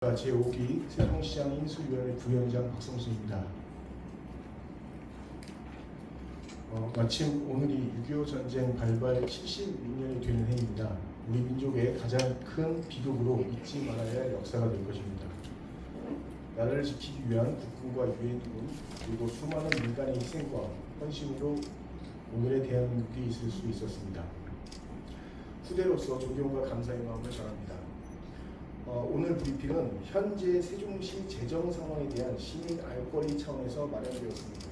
제5기 세종시장 인수위원회 부위원장 박성수입니다. 마침 오늘이 6.25 전쟁 발발 76년이 되는 해입니다. 우리 민족의 가장 큰 비극으로 잊지 말아야 할 역사가 될 것입니다. 나라를 지키기 위한 국군과 유엔군 그리고 수많은 민간의 희생과 헌신으로 오늘의 대한민국이 있을 수 있었습니다. 후대로서 존경과 감사의 마음을 전합니다. 오늘 브리핑은 현재 세종시 재정 상황에 대한 시민 알 권리 차원에서 마련되었습니다.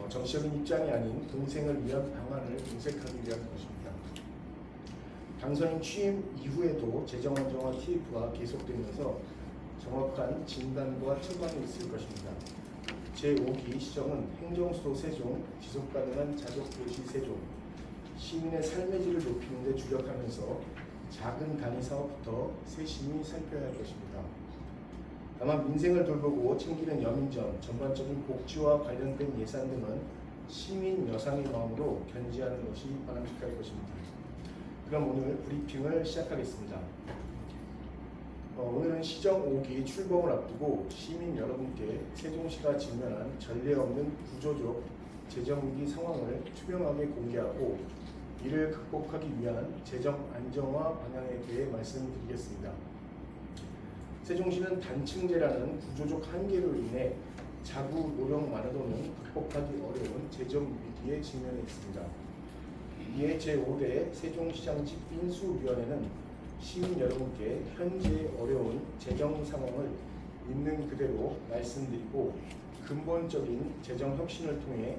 정치적인 입장이 아닌 동생을 위한 방안을 모색하기 위한 것입니다. 당선인 취임 이후에도 재정 안정화 TF가 계속되면서 정확한 진단과 처방이 있을 것입니다. 제5기 시정은 행정수도 세종, 지속가능한 자족도시 세종, 시민의 삶의 질을 높이는 데 주력하면서 작은 단위 사업부터 세심히 살펴야 할 것입니다. 다만 민생을 돌보고 챙기는 여민전, 전반적인 복지와 관련된 예산 등은 시민 여상의 마음으로 견지하는 것이 바람직할 것입니다. 그럼 오늘 브리핑을 시작하겠습니다. 오늘은 시정 5기 출범을 앞두고 시민 여러분께 세종시가 직면한 전례 없는 구조적 재정위기 상황을 투명하게 공개하고 이를 극복하기 위한 재정 안정화 방향에 대해 말씀드리겠습니다. 세종시는 단층제라는 구조적 한계로 인해 자구 노력만으로는 극복하기 어려운 재정 위기에 직면해 있습니다. 이에 제5대 세종시장직 인수위원회는 시민 여러분께 현재 어려운 재정 상황을 있는 그대로 말씀드리고 근본적인 재정 혁신을 통해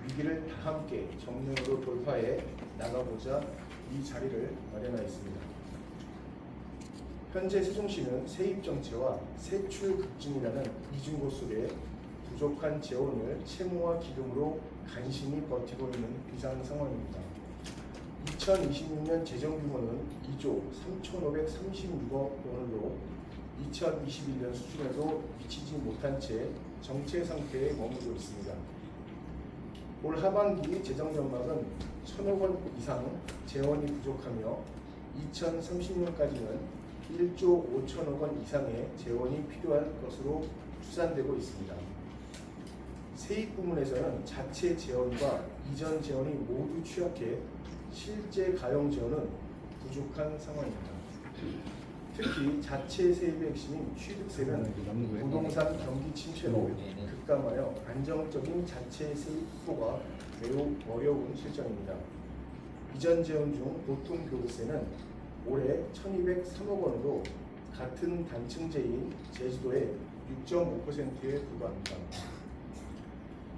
위기를 다 함께 정면으로 돌파해 나가보자 이 자리를 마련하였습니다. 현재 세종시는 세입 정체와 세출 급증이라는 이중고 속에 부족한 재원을 채무와 기금으로 간신히 버티고 있는 비상 상황입니다. 2026년 재정 규모는 2조 3,536억 원으로 2021년 수준에도 미치지 못한 채 정체 상태에 머물고 있습니다. 올 하반기 재정 전망은 1,000억 원 이상 재원이 부족하며 2030년까지는 1조 5천억 원 이상의 재원이 필요할 것으로 추산되고 있습니다. 세입 부문에서는 자체 재원과 이전 재원이 모두 취약해 실제 가용 재원은 부족한 상황입니다. 특히 자체 세입의 핵심인 취득세는 부동산 경기 침체로 급감하여 안정적인 자체 세입 확보가 매우 어려운 실정입니다. 이전 재원 중 보통 교부세는 올해 1,203억 원으로 같은 단층제인 제주도의 6.5%에 불과합니다.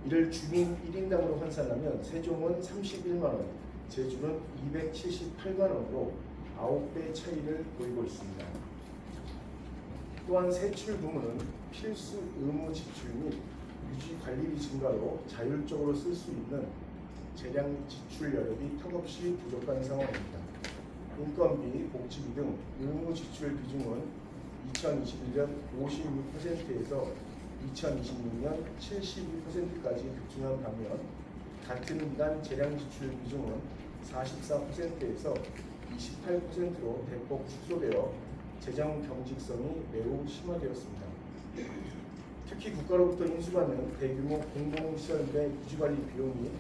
이를 주민 1인당으로 환산하면 세종은 31만 원, 제주는 278만 원으로 9배 차이를 보이고 있습니다. 또한 세출 부문은 필수 의무 지출 및 유지 관리비 증가로 자율적으로 쓸 수 있는 재량 지출 여력이 턱없이 부족한 상황입니다. 인건비, 복지비 등 의무 지출 비중은 2021년 56%에서 2026년 72%까지 급증한 반면 같은 기간 재량 지출 비중은 44%에서 28%로 대폭 축소되어 재정 경직성이 매우 심화되었습니다. 특히 국가로부터 인수받는 대규모 공공시설의 유지관리 비용이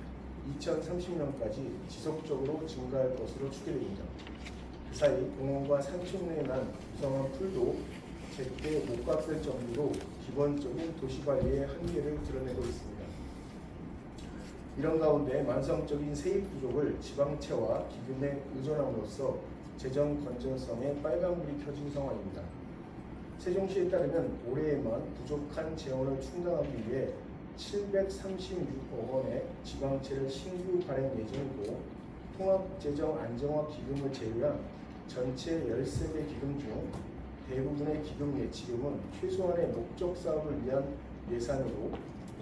2030년까지 지속적으로 증가할 것으로 추계됩니다. 그 사이 공원과 산촌 내에 난 구성원 풀도 제때 못 갚을 정도로 기본적인 도시관리의 한계를 드러내고 있습니다. 이런 가운데 만성적인 세입 부족을 지방채와 기금에 의존함으로써 재정 건전성에 빨간불이 켜진 상황입니다. 세종시에 따르면 올해에만 부족한 재원을 충당하기 위해 736억 원의 지방채를 신규 발행 예정이고 통합재정 안정화 기금을 제외한 전체 13개 기금 중 대부분의 기금 예치금은 최소한의 목적 사업을 위한 예산으로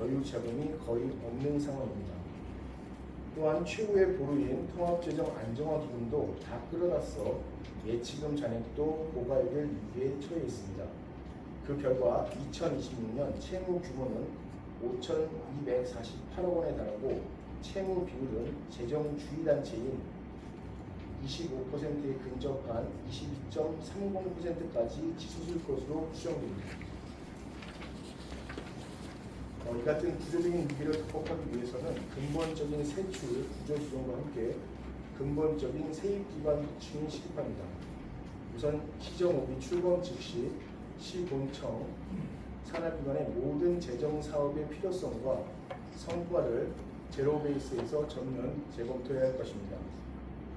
여유 자금이 거의 없는 상황입니다. 또한 최후의 보루인 통합재정 안정화 기금도 다 끌어다써 예치금 잔액도 고갈될 위기에 처해 있습니다. 그 결과 2026년 채무 규모는 5,248억 원에 달하고 채무 비율은 재정 주의 단체인 25%에 근접한 22.30%까지 치솟을 것으로 추정됩니다. 이 같은 구조적인 위기를 극복하기 위해서는 근본적인 세출 구조 조정과 함께 근본적인 세입 기반 확충이 시급합니다. 우선 시정오비 출범 즉시 시본청 산하기관의 모든 재정 사업의 필요성과 성과를 제로 베이스에서 전면 재검토해야 할 것입니다.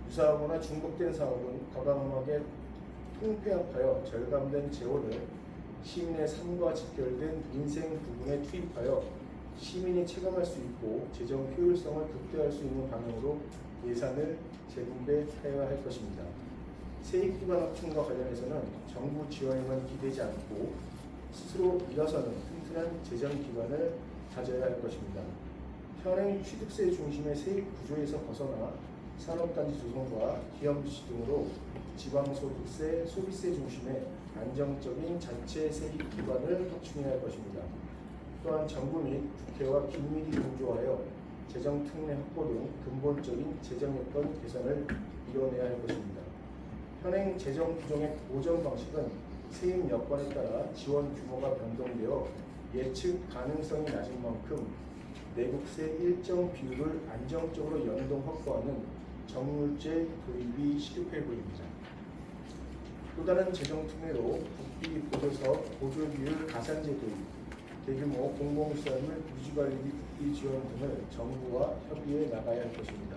유사하거나 중복된 사업은 과감하게 통폐합하여 절감된 재원을 시민의 삶과 직결된 민생 부분에 투입하여 시민이 체감할 수 있고 재정 효율성을 극대화할 수 있는 방향으로 예산을 재분배하여야 할 것입니다. 세입 기반 확충과 관련해서는 정부 지원에만 기대지 않고 스스로 일어서는 튼튼한 재정 기반을 가져야 할 것입니다. 현행 취득세 중심의 세입 구조에서 벗어나 산업단지 조성과 기업주시 등으로 지방소득세, 소비세 중심의 안정적인 자체 세입 기반을 확충해야 할 것입니다. 또한 정부 및 국회와 긴밀히 공조하여 재정 특례 확보 등 근본적인 재정 여건 개선을 이뤄내야 할 것입니다. 현행 재정 규정의 보전 방식은 세입 여건에 따라 지원 규모가 변동되어 예측 가능성이 낮은 만큼 내국세 일정 비율을 안정적으로 연동 확보하는 정률제 도입이 시급해 보입니다. 또 다른 재정 특례로 국비 보조사업 보조비율 가산제 도입, 대규모 공공시설물 유지관리비 국비 지원 등을 정부와 협의해 나가야 할 것입니다.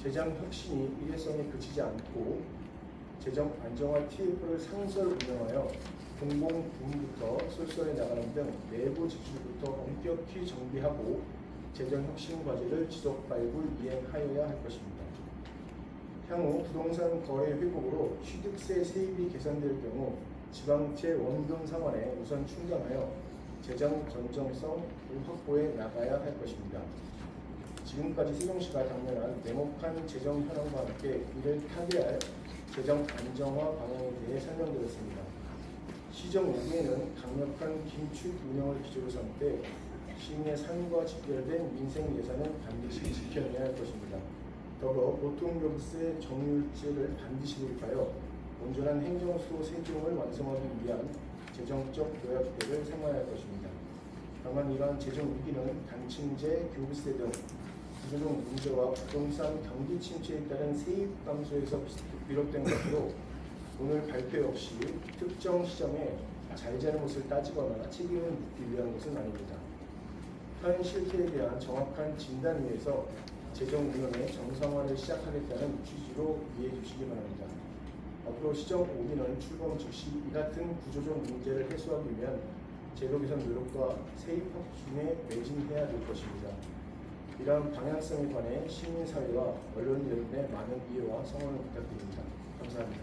재정 혁신이 일회성에 그치지 않고 재정 안정화 TF를 상설 운영하여 공공 부문부터 솔솔해 나가는 등 내부 지출부터 엄격히 정비하고 재정 혁신 과제를 지속 발굴 이행하여야 할 것입니다. 향후 부동산 거래 회복으로 취득세 세입이 개선될 경우 지방채 원금 상환에 우선 충당하여 재정 건정성을 확보해 나가야 할 것입니다. 지금까지 세종시가 당면한 냉혹한 재정 현황과 함께 이를 타개할 재정 안정화 방향에 대해 설명드렸습니다. 시정 5기에는 강력한 긴축 운영을 기조로 삼되 시민의 삶과 직결된 민생 예산은 반드시 지켜내야 할 것입니다. 더불어 보통경세 정률제를 반드시 도입하여 온전한 행정수도 세종을 완성하기 위한 재정적 도약대를 생활할 것입니다. 다만 이러한 재정 위기는 단층제, 교부세 등 구조적 문제와 부동산 경기 침체에 따른 세입 감소에서 비롯된 것으로 오늘 발표 역시 특정 시점에 잘잘못을 따지거나 책임을 묻기 위한 것은 아닙니다. 현 실태에 대한 정확한 진단 위에서 재정 운영의 정상화를 시작하겠다는 취지로 이해해 주시기 바랍니다. 앞으로 시정 5기는 출범 즉시 이 같은 구조적 문제를 해소하기 위한 제도 개선 노력과 세입 확충에 매진해야 될 것입니다. 이러한 방향성에 관해 시민사회와 언론 여러분의 많은 이해와 성원을 부탁드립니다. 감사합니다.